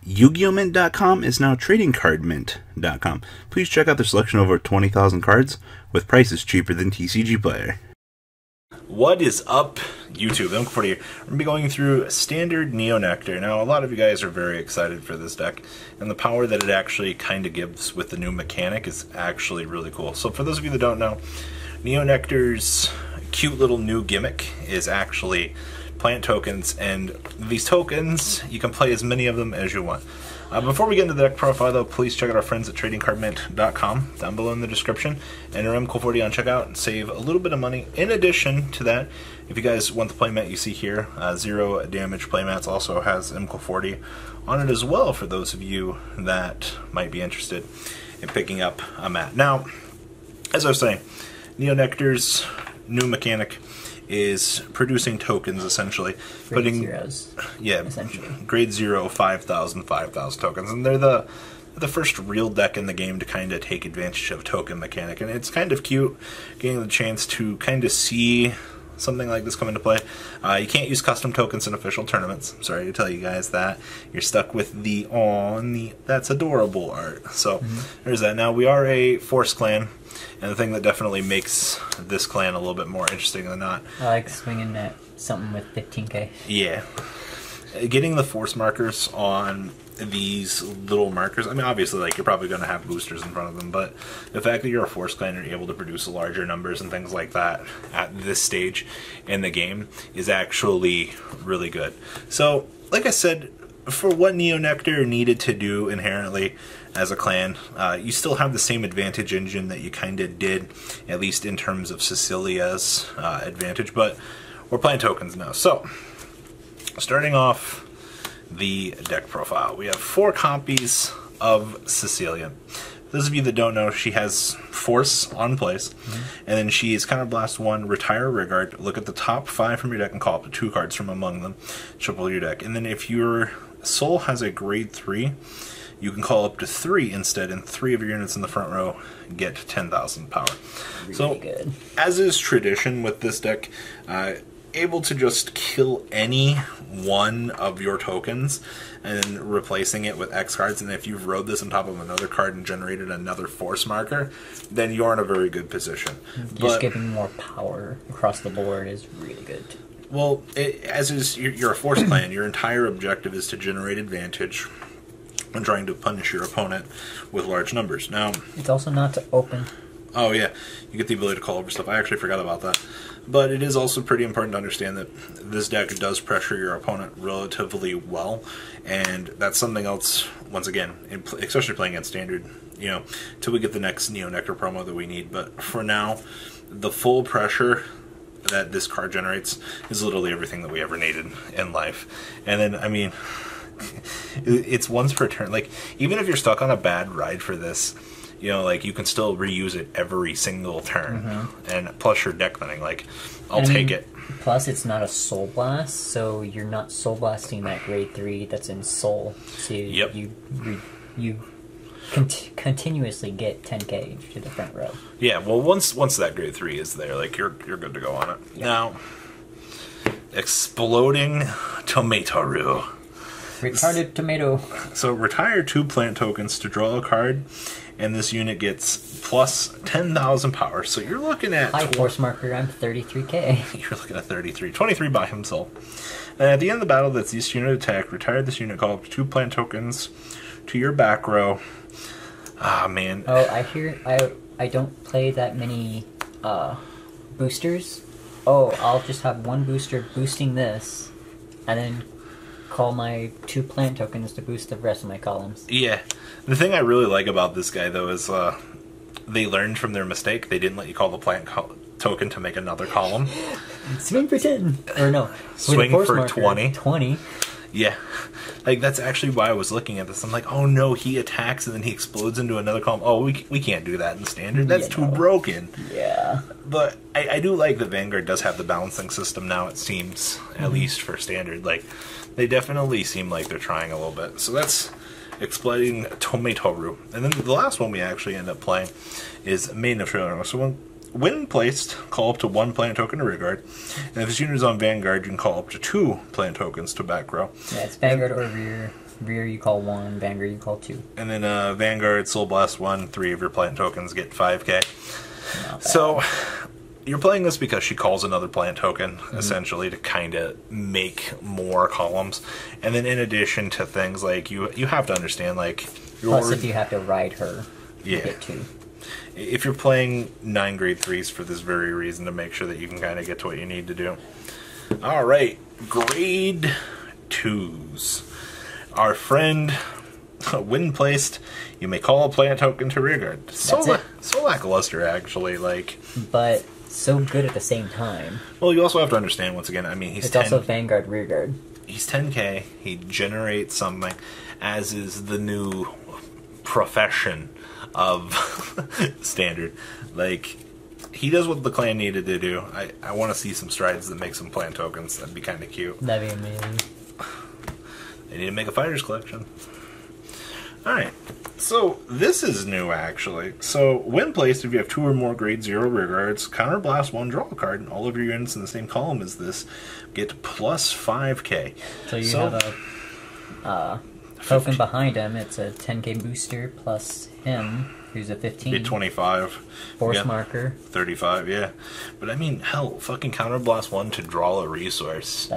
Yu-Gi-Oh! Mint.com is now TradingCardMint.com. Please check out their selection of over 20,000 cards with prices cheaper than TCG Player. What is up, YouTube? I'm Uncle here. We're going to be going through Standard Neo Nectar. Now, a lot of you guys are very excited for this deck, and the power that it actually kind of gives with the new mechanic is actually really cool. So for those of you that don't know, Neo Nectar's cute little new gimmick is actually plant tokens, and these tokens, you can play as many of them as you want. Before we get into the deck profile, though, please check out our friends at TradingCardMint.com down below in the description. Enter MCool40 on checkout and save a little bit of money. In addition to that, if you guys want the playmat you see here, Zero Damage Playmats also has MCool40 on it as well for those of you that might be interested in picking up a mat. Now, as I was saying, Neo Nectar's new mechanic is producing tokens, essentially. Grade zeros. Yeah, essentially. Grade 0, 5,000 tokens. And they're the first real deck in the game to kind of take advantage of token mechanic. And it's kind of cute getting the chance to kind of see something like this come into play. You can't use custom tokens in official tournaments. I'm sorry to tell you guys that. You're stuck with the that's adorable art. So there's that. Now, we are a Force clan, and the thing that definitely makes this clan a little bit more interesting than not. I like swinging at something with 15k. Yeah. Getting the Force markers on these little markers, I mean, obviously, like, you're probably going to have boosters in front of them, but the fact that you're a Force clan and you're able to produce larger numbers and things like that at this stage in the game is actually really good. So, like I said, for what Neo Nectar needed to do inherently as a clan, you still have the same advantage engine that you kind of did, at least in terms of Cecilia's advantage, but we're playing tokens now. So, starting off the deck profile, we have 4 copies of Cecilia. Those of you that don't know, she has Force on place, and then she is Counterblast 1, Retire Rigard, look at the top 5 from your deck and call up to 2 cards from among them, shuffle your deck. And then if your soul has a grade 3, you can call up to 3 instead, and 3 of your units in the front row get 10,000 power. Really so, good. As is tradition with this deck, able to just kill any one of your tokens and then replacing it with X cards, and if you've rode this on top of another card and generated another Force marker, then you're in a very good position. Just giving more power across the board is really good. Well, as is, you're a Force clan, your entire objective is to generate advantage when trying to punish your opponent with large numbers. Now, it's also not to open. Oh yeah, you get the ability to call over stuff. I actually forgot about that. But it is also pretty important to understand that this deck does pressure your opponent relatively well, and that's something else, once again, especially playing against Standard, you know, till we get the next Neo Nectar promo that we need. But for now, the full pressure that this card generates is literally everything that we ever needed in life. And then, I mean, it's once per turn. Like, even if you're stuck on a bad ride for this, you know, like, you can still reuse it every single turn. And plus your deck thinning, like, I'll take it. Plus, it's not a Soul Blast, so you're not Soul Blasting that grade 3 that's in Soul. So you continuously get 10k to the front row. Yeah, well, once that grade 3 is there, like, you're good to go on it. Yep. Now, Exploding Tomato. Retarded Tomato. So retire 2 plant tokens to draw a card, and this unit gets plus 10,000 power. So you're looking at... High Force marker, I'm 33k. You're looking at 23 by himself. And at the end of the battle, that's this unit attack. Retire this unit, call up 2 plant tokens to your back row. Ah, man. Oh, I don't play that many boosters. Oh, I'll just have 1 booster boosting this, and then call my 2 plant tokens to boost the rest of my columns. Yeah. The thing I really like about this guy, though, is they learned from their mistake. They didn't let you call the plant token to make another column. Swing for 10. Or no. Swing for 20. 20. Yeah. Like, that's actually why I was looking at this. I'm like, oh no, he attacks and then he explodes into another column. Oh, we can't do that in Standard. That's too broken. Yeah. But I do like that Vanguard does have the balancing system now, it seems, at least for Standard. Like, they definitely seem like they're trying a little bit. So that's Exploding Tomato. And then the last one we actually end up playing is Maiden of Trailer. So when placed, call up to 1 plant token to Rigard. And if this unit is on Vanguard, you can call up to 2 plant tokens to back row. Yeah, it's Vanguard or Rear. Rear you call 1, Vanguard you call 2. And then Vanguard, Soul Blast 1, 3 of your plant tokens get 5k. So you're playing this because she calls another plant token, essentially, to kind of make more columns. And then in addition to things like, you have to understand, like... Plus if you have to ride her, you yeah. get 2. If you're playing 9 grade 3s for this very reason, to make sure that you can kind of get to what you need to do. Alright, grade 2s. Our friend, when placed, you may call a plant token to rearguard. So lackluster, actually. Like, but so good at the same time. Well, you also have to understand, once again, I mean, it's also Vanguard rearguard. He's 10k, he generates something, as is the new profession of Standard. Like, he does what the clan needed to do. I want to see some strides that make some plant tokens. That'd be kind of cute. That'd be amazing. They need to make a fighters collection. Alright, so this is new, actually. So, when placed, if you have 2 or more grade 0 rearguards, counterblast 1, draw a card, and all of your units in the same column as this get plus 5k. So you have a token behind him. It's a 10k booster plus him, who's a 15. Be 25. Force marker. 35, yeah. But I mean, hell, fucking counterblast 1 to draw a resource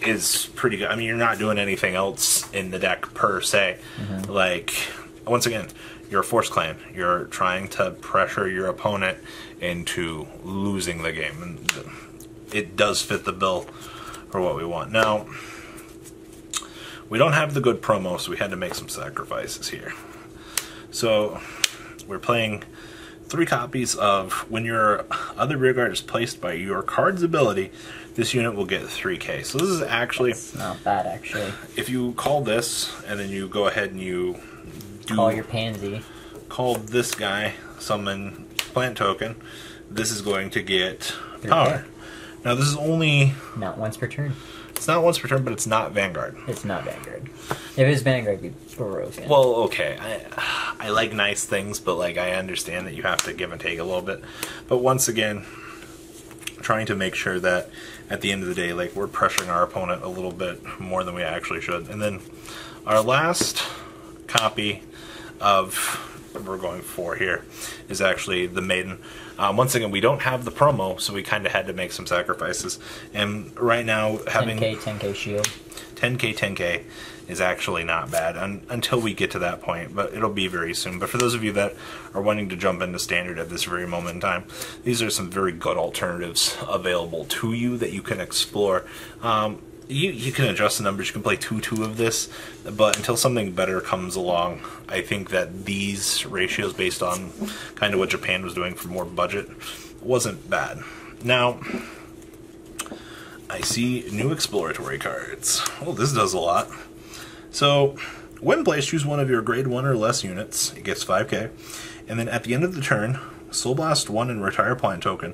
is pretty good. I mean, you're not doing anything else in the deck per se. Like, once again, you're a Force Clan. You're trying to pressure your opponent into losing the game. And it does fit the bill for what we want. Now, we don't have the good promo, so we had to make some sacrifices here. So, we're playing 3 copies of when your other rearguard is placed by your card's ability, this unit will get 3k. So this is actually... That's not bad, actually. If you call this, and then you go ahead and you call your pansy. Call this guy, summon plant token, this is going to get 3K. Power. Now this is only... Not once per turn. It's not once per turn, but it's not Vanguard. It's not Vanguard. If it was Vanguard, it'd be broken. Well, okay. I like nice things, but like I understand that you have to give and take a little bit. But once again, trying to make sure that at the end of the day, like, we're pressuring our opponent a little bit more than we actually should. And then our last copy of what we're going for here is actually the Maiden. Once again, we don't have the promo, so we kind of had to make some sacrifices. And right now, having 10k shield, 10k is actually not bad until we get to that point, but it'll be very soon. But for those of you that are wanting to jump into Standard at this very moment in time, these are some very good alternatives available to you that you can explore. You can adjust the numbers, you can play 2-2 of this, but until something better comes along, I think that these ratios, based on kind of what Japan was doing for more budget, wasn't bad. Now, I see new exploratory cards. Oh, this does a lot. So, when placed, choose one of your grade 1 or less units. It gets 5k. And then at the end of the turn, Soul Blast 1 and retire plant token.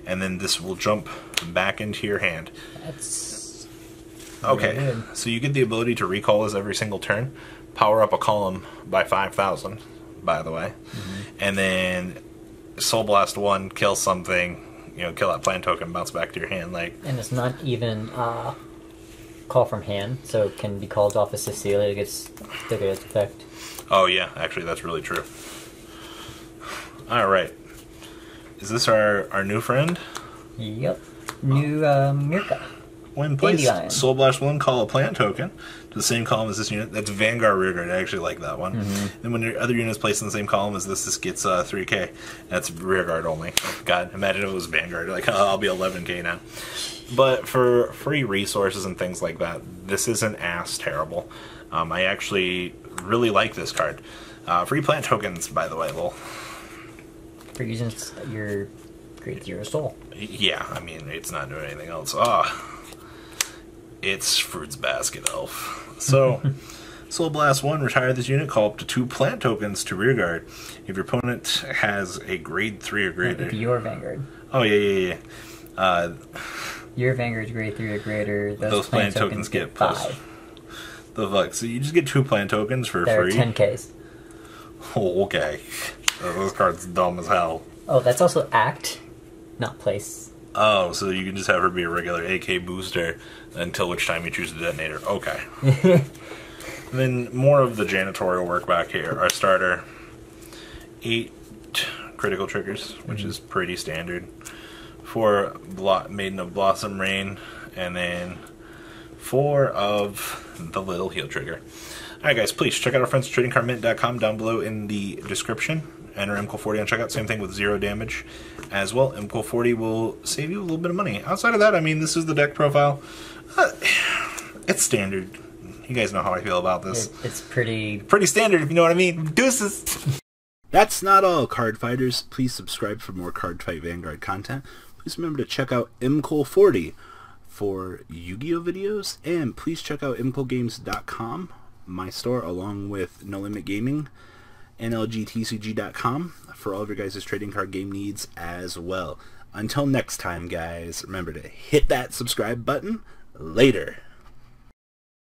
And then this will jump back into your hand. That's okay. really good. So you get the ability to recall this every single turn. Power up a column by 5,000, by the way. And then Soul Blast 1, kill something, you know, kill that plant token, bounce back to your hand. Like, and it's not even call from hand, so it can be called off of Cecilia. It gets the good effect. Oh yeah, actually that's really true. Alright. Is this our new friend? Yep. New Mirka. When placed, Soul Blast 1, call a plant token to the same column as this unit. That's Vanguard rearguard. I actually like that one. And when your other unit is placed in the same column as this gets 3k. That's rearguard only. God, imagine if it was Vanguard. Like, oh, I'll be 11k now. But for free resources and things like that, this isn't as terrible. I actually really like this card. Free plant tokens, by the way, lol. For using your grade 0 soul. Yeah, I mean, it's not doing anything else. It's Fruit's Basket Elf. So, Soul Blast 1, retire this unit, call up to 2 plant tokens to rearguard. If your opponent has a grade 3 or greater... If you're Vanguard. Oh, yeah. Your Vanguard's grade 3 or greater, those plant tokens get 5. The fuck? So you just get 2 plant tokens for free? They're 10Ks. Oh, okay. Those cards dumb as hell. Oh, that's also act, not place. Oh, so you can just have her be a regular AK booster until which time you choose the detonator. Okay. And then more of the janitorial work back here. Our starter, 8 critical triggers, which is pretty standard. 4 Maiden of Blossom Rain, and then 4 of the little heal trigger. Alright guys, please check out our friends at tradingcardmint.com down below in the description. Enter MCO40 on checkout, same thing with 0 damage as well. MCO40 will save you a little bit of money. Outside of that, I mean, this is the deck profile. It's standard. You guys know how I feel about this. It's pretty standard, if you know what I mean. Deuces! That's not all, card fighters. Please subscribe for more Cardfight Vanguard content. Please remember to check out MCO40 for Yu-Gi-Oh videos, and please check out MCOgames.com, my store, along with No Limit Gaming, NLGTCG.com for all of your guys' trading card game needs as well. Until next time, guys, remember to hit that subscribe button. Later.